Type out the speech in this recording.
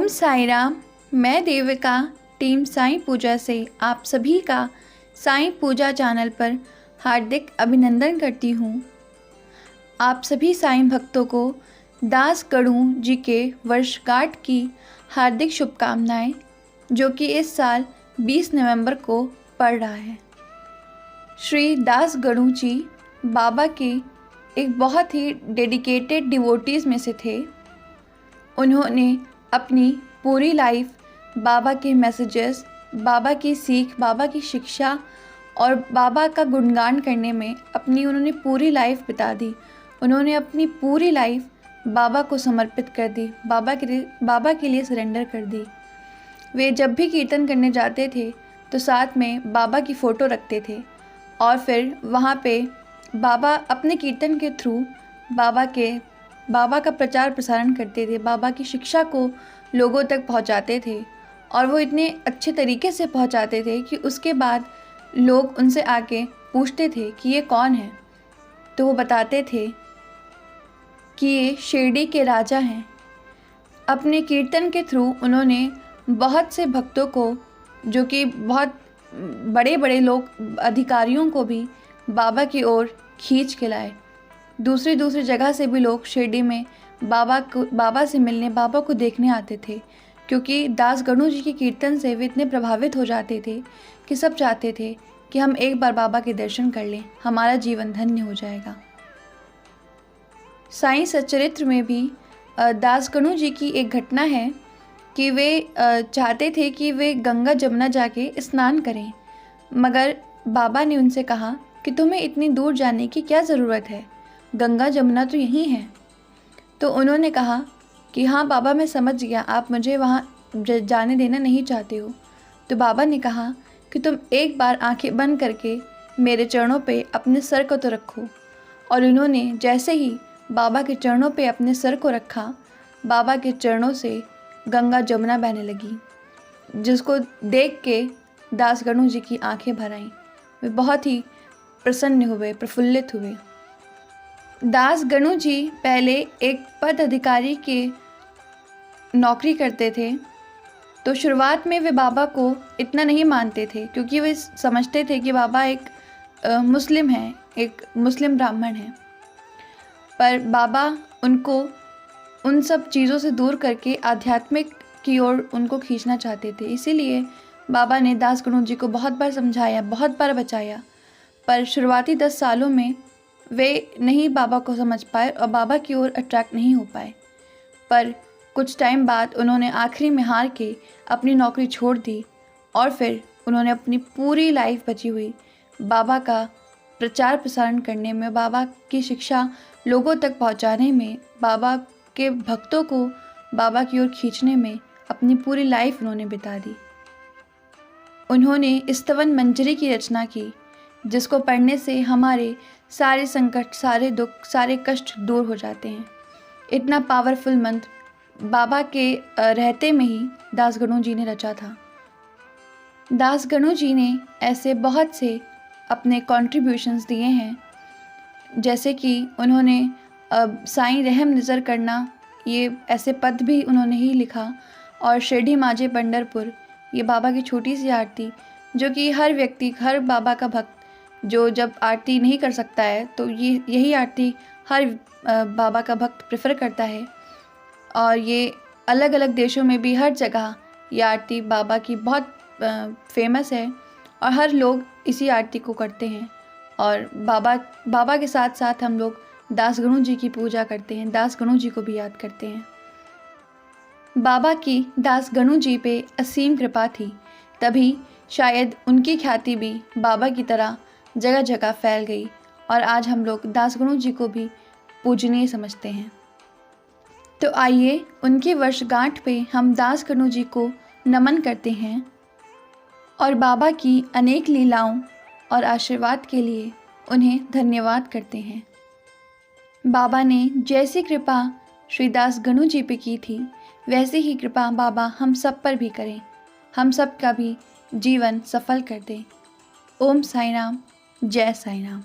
ओम साई राम। मैं देविका टीम साईं पूजा से आप सभी का साईं पूजा चैनल पर हार्दिक अभिनंदन करती हूँ। आप सभी साईं भक्तों को दास गणू जी के वर्षगांठ की हार्दिक शुभकामनाएं, जो कि इस साल 20 नवंबर को पड़ रहा है। श्री दास गणू जी बाबा के एक बहुत ही डेडिकेटेड डिवोटीज़ में से थे। उन्होंने अपनी पूरी लाइफ बाबा के मैसेजेस, बाबा की सीख, बाबा की शिक्षा और बाबा का गुणगान करने में उन्होंने पूरी लाइफ बिता दी। उन्होंने अपनी पूरी लाइफ बाबा को समर्पित कर दी, बाबा के लिए सरेंडर कर दी। वे जब भी कीर्तन करने जाते थे तो साथ में बाबा की फ़ोटो रखते थे और फिर वहाँ पे बाबा अपने कीर्तन के थ्रू बाबा का प्रचार प्रसारण करते थे, बाबा की शिक्षा को लोगों तक पहुंचाते थे। और वो इतने अच्छे तरीके से पहुंचाते थे कि उसके बाद लोग उनसे आके पूछते थे कि ये कौन है, तो वो बताते थे कि ये शिरडी के राजा हैं। अपने कीर्तन के थ्रू उन्होंने बहुत से भक्तों को, जो कि बहुत बड़े बड़े लोग, अधिकारियों को भी बाबा की ओर खींच के लाए। दूसरी जगह से भी लोग शिरडी में बाबा से मिलने, बाबा को देखने आते थे, क्योंकि दास गणू जी के कीर्तन से वे इतने प्रभावित हो जाते थे कि सब चाहते थे कि हम एक बार बाबा के दर्शन कर लें, हमारा जीवन धन्य हो जाएगा। साईं सच्चरित्र में भी दास गणू जी की एक घटना है कि वे चाहते थे कि वे गंगा जमुना जाके स्नान करें, मगर बाबा ने उनसे कहा कि तुम्हें इतनी दूर जाने की क्या ज़रूरत है, गंगा जमुना तो यहीं है। तो उन्होंने कहा कि हाँ बाबा, मैं समझ गया, आप मुझे वहाँ जाने देना नहीं चाहते हो। तो बाबा ने कहा कि तुम एक बार आंखें बंद करके मेरे चरणों पे अपने सर को तो रखो। और उन्होंने जैसे ही बाबा के चरणों पे अपने सर को रखा, बाबा के चरणों से गंगा जमुना बहने लगी, जिसको देख के दास गणू जी की आंखें भर आईं। वे बहुत ही प्रसन्न हुए, प्रफुल्लित हुए। दास गणू जी पहले एक पद अधिकारी के नौकरी करते थे, तो शुरुआत में वे बाबा को इतना नहीं मानते थे, क्योंकि वे समझते थे कि बाबा एक मुस्लिम हैं, एक मुस्लिम ब्राह्मण हैं। पर बाबा उनको उन सब चीज़ों से दूर करके आध्यात्मिक की ओर उनको खींचना चाहते थे। इसीलिए बाबा ने दास गणू जी को बहुत बार समझाया, बहुत बार बचाया, पर शुरुआती 10 सालों में वे नहीं बाबा को समझ पाए और बाबा की ओर अट्रैक्ट नहीं हो पाए। पर कुछ टाइम बाद उन्होंने आखिरी में हार के अपनी नौकरी छोड़ दी और फिर उन्होंने अपनी पूरी लाइफ बची हुई बाबा का प्रचार प्रसारण करने में, बाबा की शिक्षा लोगों तक पहुंचाने में, बाबा के भक्तों को बाबा की ओर खींचने में अपनी पूरी लाइफ उन्होंने बिता दी। उन्होंने स्तवन मंजरी की रचना की, जिसको पढ़ने से हमारे सारे संकट, सारे दुख, सारे कष्ट दूर हो जाते हैं। इतना पावरफुल मंत्र बाबा के रहते में ही दास गणू जी ने रचा था। दास गणू जी ने ऐसे बहुत से अपने कॉन्ट्रीब्यूशंस दिए हैं, जैसे कि उन्होंने साईं रहम नज़र करना, ये ऐसे पद भी उन्होंने ही लिखा, और शिरडी माजे पंढरपुर, ये बाबा की छोटी सी आरती, जो कि हर व्यक्ति, हर बाबा का भक्त जो जब आरती नहीं कर सकता है तो यही आरती हर बाबा का भक्त प्रेफर करता है। और ये अलग अलग देशों में भी हर जगह ये आरती बाबा की बहुत फेमस है और हर लोग इसी आरती को करते हैं। और बाबा के साथ साथ हम लोग दास गणू जी की पूजा करते हैं, दास गणू जी को भी याद करते हैं। बाबा की दास गणू जी पे असीम कृपा थी, तभी शायद उनकी ख्याति भी बाबा की तरह जगह जगह फैल गई और आज हम लोग दास गणू जी को भी पूजनीय समझते हैं। तो आइए उनकी वर्षगांठ पे हम दास गणू जी को नमन करते हैं और बाबा की अनेक लीलाओं और आशीर्वाद के लिए उन्हें धन्यवाद करते हैं। बाबा ने जैसी कृपा श्री दास गणू जी पे की थी, वैसे ही कृपा बाबा हम सब पर भी करें, हम सब का भी जीवन सफल कर दें। ओम साई राम, जय साई राम।